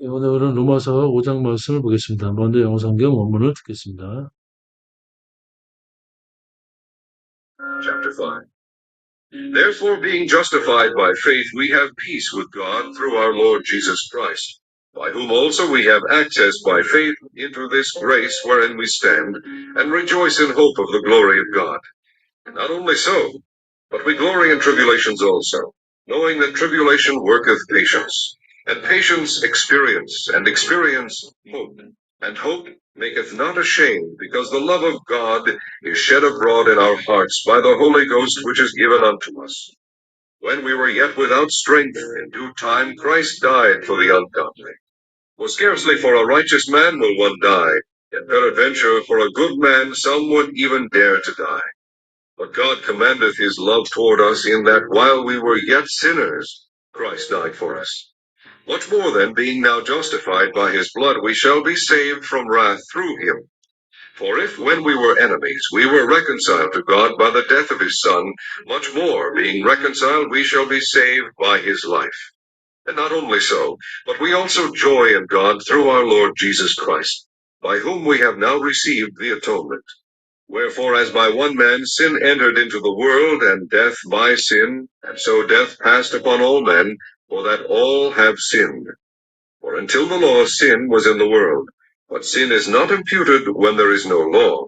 오늘은 로마서 5장 말씀을 보겠습니다. 먼저 영어 성경 원문을 듣겠습니다. Chapter 5. Therefore, being justified by faith, we have peace with God through our Lord Jesus Christ, by whom also we have access by faith into this grace wherein we stand, and rejoice in hope of the glory of God. And not only so, but we glory in tribulations also, knowing that tribulation worketh patience, and patience experience, and experience hope. And hope maketh not ashamed, because the love of God is shed abroad in our hearts by the Holy Ghost which is given unto us. When we were yet without strength, in due time Christ died for the ungodly. For scarcely for a righteous man will one die, yet peradventure for a good man some would even dare to die. But God commendeth his love toward us in that while we were yet sinners, Christ died for us. Much more then, being now justified by his blood, we shall be saved from wrath through him. For if when we were enemies, we were reconciled to God by the death of his Son, much more, being reconciled, we shall be saved by his life. And not only so, but we also joy in God through our Lord Jesus Christ, by whom we have now received the atonement. Wherefore, as by one man sin entered into the world, and death by sin, and so death passed upon all men, for that all have sinned. For until the law, sin was in the world, but sin is not imputed when there is no law.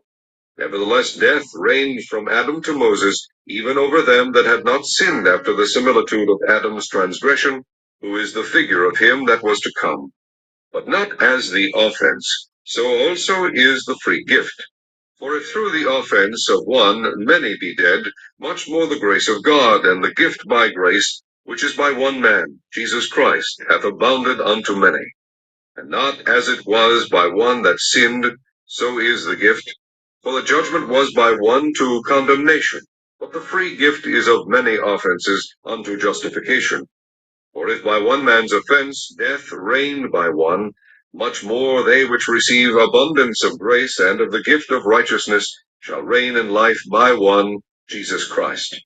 Nevertheless, death reigned from Adam to Moses, even over them that had not sinned after the similitude of Adam's transgression, who is the figure of him that was to come. But not as the offense, so also is the free gift. For if through the offense of one many be dead, much more the grace of God and the gift by grace, which is by one man, Jesus Christ, hath abounded unto many. And not as it was by one that sinned, so is the gift. For the judgment was by one to condemnation, but the free gift is of many offenses unto justification. For if by one man's offense death reigned by one, much more they which receive abundance of grace and of the gift of righteousness shall reign in life by one, Jesus Christ.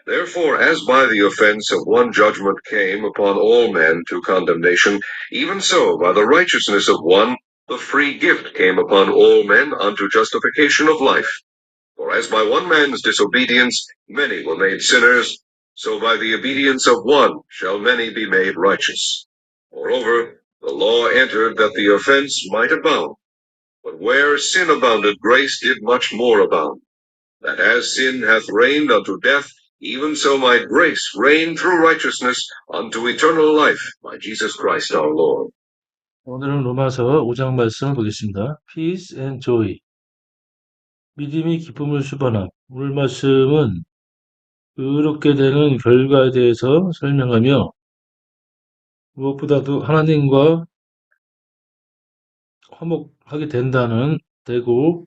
Therefore, as by the offense of one judgment came upon all men to condemnation, even so by the righteousness of one the free gift came upon all men unto justification of life. For as by one man's disobedience many were made sinners, so by the obedience of one shall many be made righteous. Moreover, the law entered that the offense might abound. But where sin abounded, grace did much more abound, that as sin hath reigned unto death, even so might grace reign through righteousness unto eternal life by Jesus Christ our Lord. 오늘은 로마서 5장 말씀을 보겠습니다. Peace and joy. 믿음이 기쁨을 수반함. 오늘 말씀은 의롭게 되는 결과에 대해서 설명하며 무엇보다도 하나님과 화목하게 되고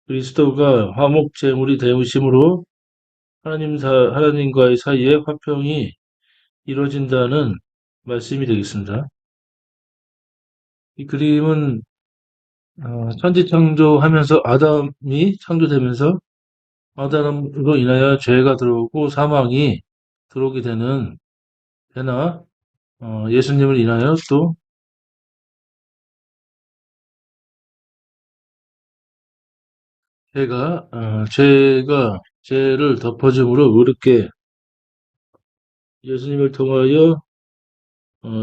그리스도가 화목제물이 되으심으로 하나님과의 사이에 화평이 이루어진다는 말씀이 되겠습니다. 이 그림은 천지 창조하면서 아담이 창조되면서 아담으로 인하여 죄가 들어오고 사망이 들어오게 되는 해나 예수님을 인하여 또 죄를 덮어줌으로 의롭게 예수님을 통하여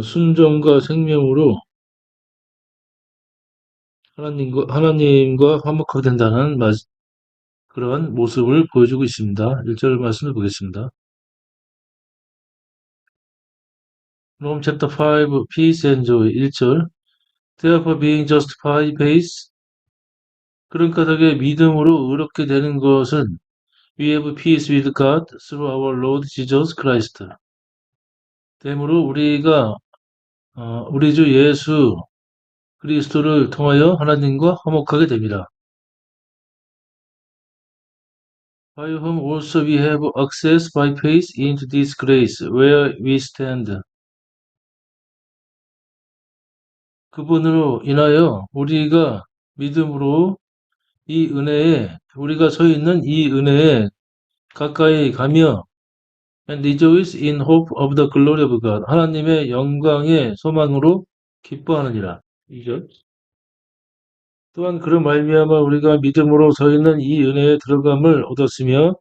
순종과 생명으로 하나님과 화목하게 된다는 그런 모습을 보여주고 있습니다. 1절 말씀을 보겠습니다. Rome chapter 5, peace and joy. 1절. Therefore being justified by faith. 그런 까닭에 믿음으로 의롭게 되는 것은 we have peace with God through our Lord Jesus Christ. 되므로 우리가 우리 주 예수 그리스도를 통하여 하나님과 화목하게 됩니다. By whom also we have access by faith into this grace where we stand. 그분으로 인하여 우리가 믿음으로 이 은혜에 우리가 서 있는 이 은혜에 가까이 가며 and rejoice in hope of the glory of God. 하나님의 영광의 소망으로 기뻐하느니라. 2절. 또한 그런 말미암아 우리가 믿음으로 저희는 이 은혜에 들어감을 얻었으며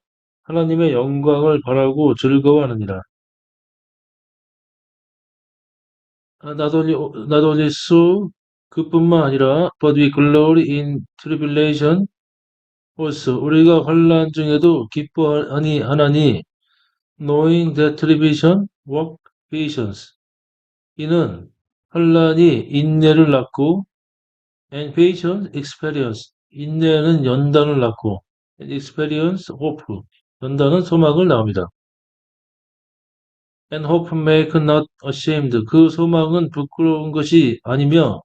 하나님의 영광을 바라고 즐거워하느니라. not only so, 그뿐만 아니라, but we glory in tribulation also. 우리가 환난 중에도 기뻐하니 하나니, knowing that tribulation work patience. 이는 환난이 인내를 낳고, and patience experience. 인내는 연단을 낳고, and experience hope. 연단은 소망을 낳습니다. And hope make not ashamed. 그 소망은 부끄러운 것이 아니며,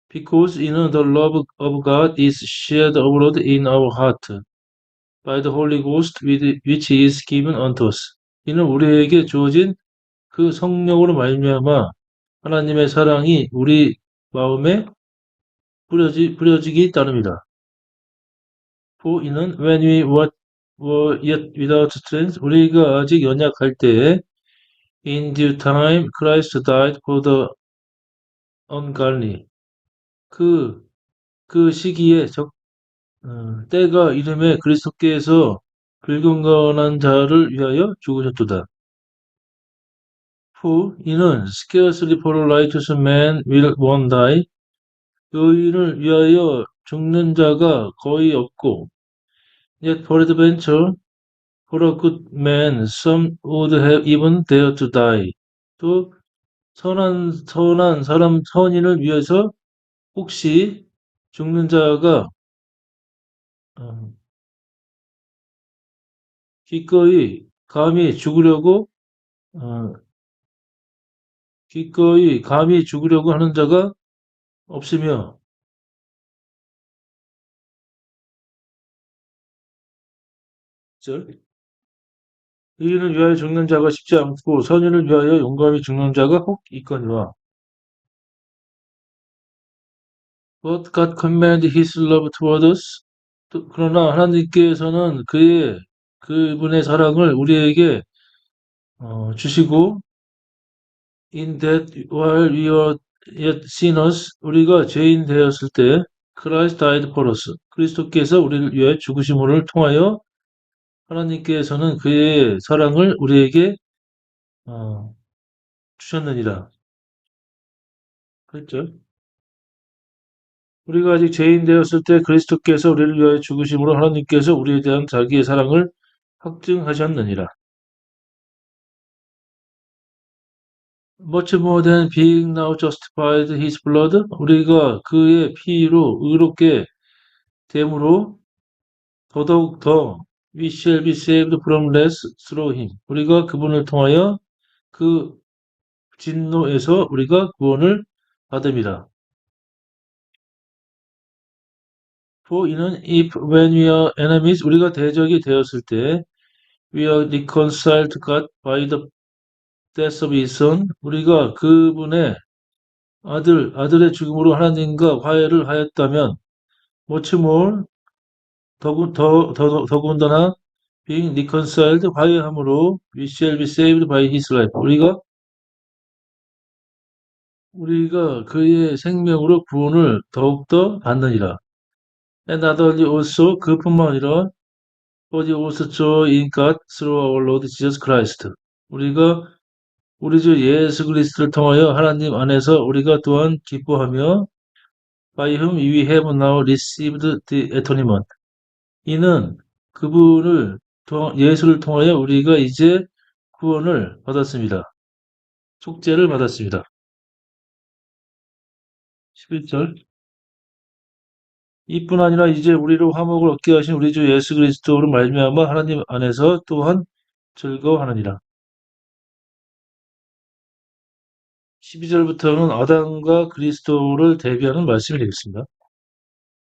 because in the love of God is shed abroad in our heart by the Holy Ghost which is given unto us. 이는 우리에게 주어진 그 성령으로 말미암아 하나님의 사랑이 우리 마음에 뿌려지기 따릅니다. For 이는 when we were yet without strength, 우리가 아직 연약할 때에 in due time Christ died for the ungodly. 그 시기에 때가 이름에 그리스도께서 불경건한 자를 위하여 죽으셨도다. Who 이는 scarcely for a righteous man will one die. 의인을 위하여 죽는 자가 거의 없고, yet peradventure for a good man some would have even dared to die. 또 선한 사람 선인을 위해서 혹시 죽는 자가 기꺼이 감히 죽으려고 하는 자가 없으며 의인을 위하여 죽는 자가 쉽지 않고 선인을 위하여 용감히 죽는 자가 혹 있거니와. But God commanded His love toward us. 그러나 하나님께서는 그분의 사랑을 우리에게 주시고 in that while we were yet sinners, 우리가 죄인 되었을 때 Christ died for us. 그리스도께서 우리를 위해 죽으심을 통하여 하나님께서는 그의 사랑을 우리에게 주셨느니라. 그랬죠? 우리가 아직 죄인 되었을 때 그리스도께서 우리를 위하여 죽으심으로 하나님께서 우리에 대한 자기의 사랑을 확증하셨느니라. Much more than being now justified his blood, 우리가 그의 피로 의롭게 됨으로 더더욱 더 we shall be saved from wrath through him. 우리가 그분을 통하여 그 진노에서 우리가 구원을 받음이라. For 이는 if when we are enemies, 우리가 대적이 되었을 때 we are reconciled to God by the death of his son, 우리가 그분의 아들의 죽음으로 하나님과 화해를 하였다면 much more 더군다나 being reconciled 화해함으로 we shall be saved by his life. 우리가 그의 생명으로 구원을 더욱더 받느니라. And not only also 그뿐만 아니라 but also joy in God through our Lord Jesus Christ. 우리가 우리 주 예수 그리스도를 통하여 하나님 안에서 우리가 또한 기뻐하며 by whom we have now received the atonement. 이는 예수를 통하여 우리가 이제 구원을 받았습니다. 속죄를 받았습니다. 11절. 이뿐 아니라 이제 우리로 화목을 얻게 하신 우리 주 예수 그리스도로 말미암아 하나님 안에서 또한 즐거워하느니라. 12절부터는 아담과 그리스도를 대비하는 말씀이 되겠습니다.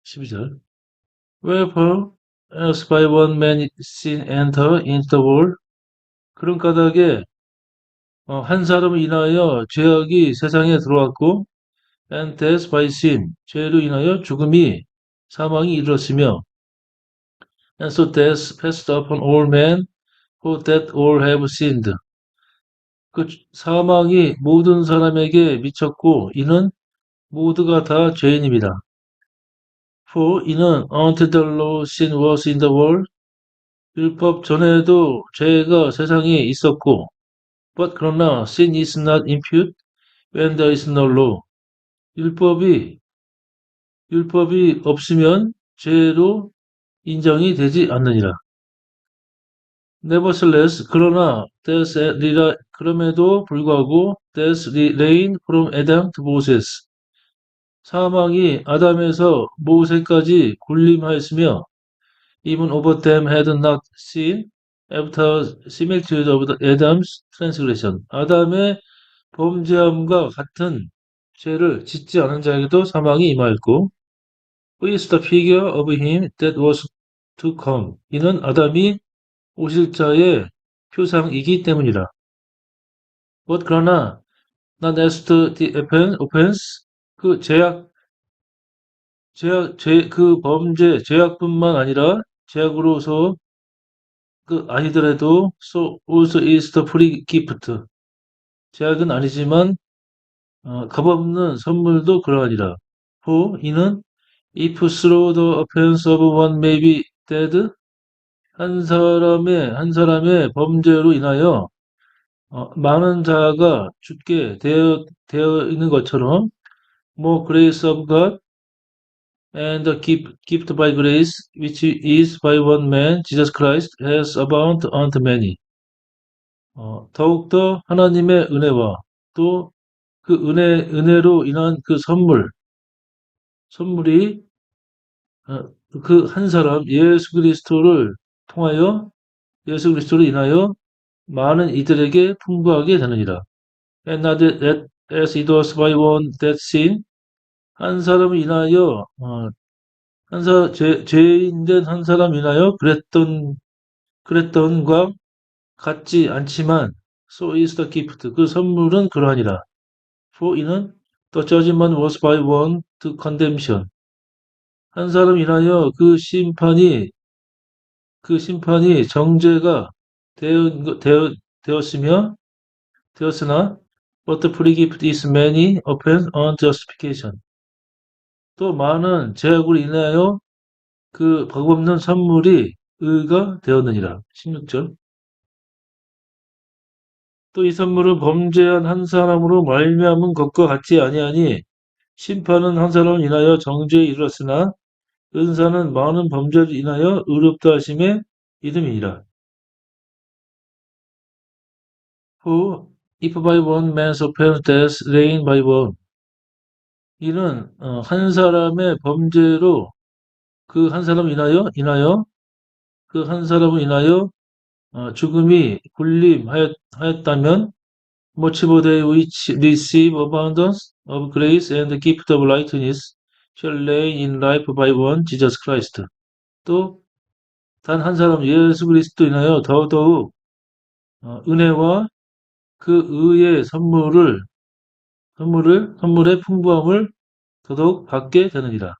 12절. Wherefore, as by one man sin enter into the world, 그런 까닭에 한 사람을 인하여 죄악이 세상에 들어왔고, and death by sin, 죄로 인하여 사망이 이르렀으며, and so death passed upon all men, for that all have sinned. 그 사망이 모든 사람에게 미쳤고 이는 모두가 다 죄인입니다. For 이는 until the law sin was in the world 율법 전에도 죄가 세상에 있었고 but 그러나 sin is not imputed when there is no law 율법이 없으면 죄로 인정이 되지 않느니라. Nevertheless, 그럼에도 불구하고, death reigned from Adam to Moses. 사망이 아담에서 모세까지 군림하였으며, even over them had not seen after similitude of Adam's transgression. 아담의 범죄함과 같은 죄를 짓지 않은 자에게도 사망이 임하였고, who is the figure of him that was to come. 이는 아담이 오실 자의 표상이기 때문이라. But 그러나 not as to the offense 그 범죄 죄악뿐만 아니라 죄악으로서 그 아니더라도 so also is the free gift 죄악은 아니지만 값없는 선물도 그러하니라. For 이는 if through the offense of one may be dead 한 사람의 범죄로 인하여 많은 자가 죽게 되어 있는 것처럼 more grace of God and the gift by grace which is by one man Jesus Christ has abounded unto many. 더욱더 하나님의 은혜와 또 그 은혜로 인한 그 선물이 그 한 사람 예수 그리스도를 인하여 많은 이들에게 풍부하게 되느니라. And not that as it was by one that sin, 한 사람을 인하여, 죄인된 한 사람 인하여 그랬던과 같지 않지만, so is the gift. 그 선물은 그러하니라. For 이는 the judgment was by one to condemnation. 한 사람 인하여 그 심판이 정죄가 되었으나, but the free gift is many upon justification. 또 많은 죄악으로 인하여 그 값없는 선물이 의가 되었느니라. 16절. 또 이 선물은 범죄한 한 사람으로 말미암은 것과 같지 아니하니 심판은 한 사람을 인하여 정죄에 이르렀으나 은사는 많은 범죄를 인하여 의롭다 하심에 이름이니라. For if by one man's offense death reigned by one 이는 한 사람의 범죄로 그 한 사람 인하여 그 한 사람을 인하여 죽음이 군림하였다면 much more they which receive abundance of grace and the gift of righteousness shall reign in life by one Jesus Christ. 또 단 한 사람 예수 그리스도 인하여 더더욱 은혜와 그 의의 선물의 풍부함을 더더욱 받게 되느니라.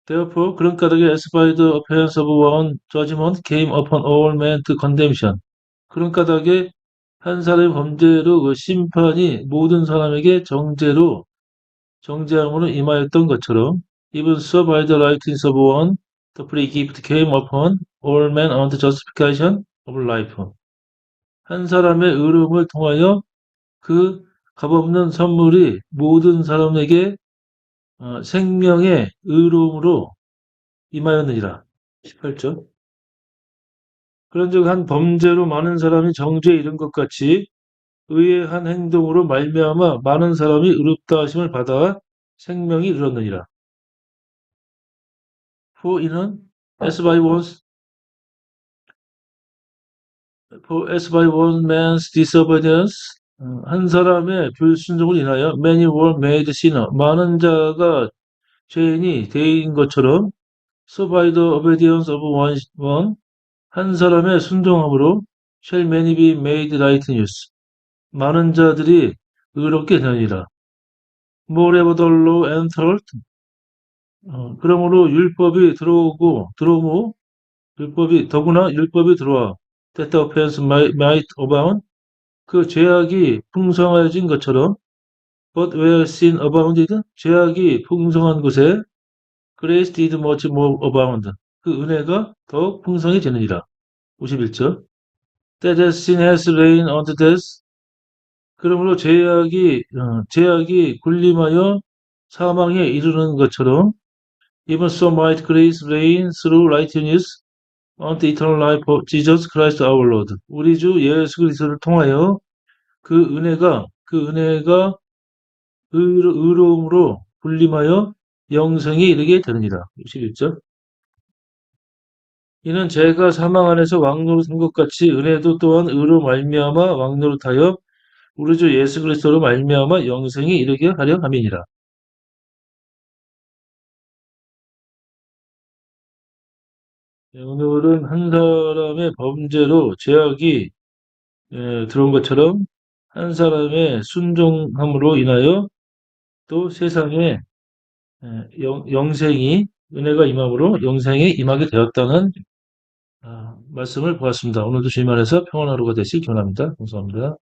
Therefore, 그런 까닭에 as by the appearance of one judgment came upon all men to condemnation. 그런 까닭에 한 사람의 범죄로 그 심판이 모든 사람에게 정죄함으로 임하였던 것처럼 even so by the writings of one the free gift came upon all men unto justification of life. 한 사람의 의로움을 통하여 그 값없는 선물이 모든 사람에게 생명의 의로움으로 임하였느니라. 18절. 그런즉 한 범죄로 많은 사람이 정죄에 이른 것 같이 의의 한 행동으로 말미암아 많은 사람이 의롭다 하심을 받아 생명이 이르렀느니라. For 이는 as by one man's disobedience 한 사람의 불순종을 인하여 many were made sinner 많은 자가 죄인이 되인 것처럼 so by the obedience of one 한 사람의 순종함으로 shall many be made righteous 많은 자들이 의롭게 되느니라. Moreover the law entered 그러므로 더구나 율법이 들어와 that the offense might abound 그 죄악이 풍성해진 것처럼 but where sin abounded 죄악이 풍성한 곳에 grace did much more abound 그 은혜가 더욱 풍성해지느니라. 51절 that as sin has reigned unto death 그러므로 죄악이 군림하여 사망에 이르는 것처럼 even so might grace reign through righteousness unto eternal life of Jesus Christ our Lord. 우리 주 예수 그리스도를 통하여 그 은혜가 의로움으로 군림하여 영생에 이르게 되느니라. 61절 이는 죄가 사망 안에서 왕노릇한 것 같이 은혜도 또한 의로 말미암아 왕노릇하여 우리 주 예수 그리스도로 말미암아 영생에 이르게 하려 함이니라. 네, 오늘은 한 사람의 범죄로 죄악이 들어온 것처럼 한 사람의 순종함으로 인하여 또 세상에 영생이 은혜가 임함으로 영생에 임하게 되었다는 말씀을 보았습니다. 오늘도 주님 안에서 평안한 하루가 되시기 기원합니다. 감사합니다.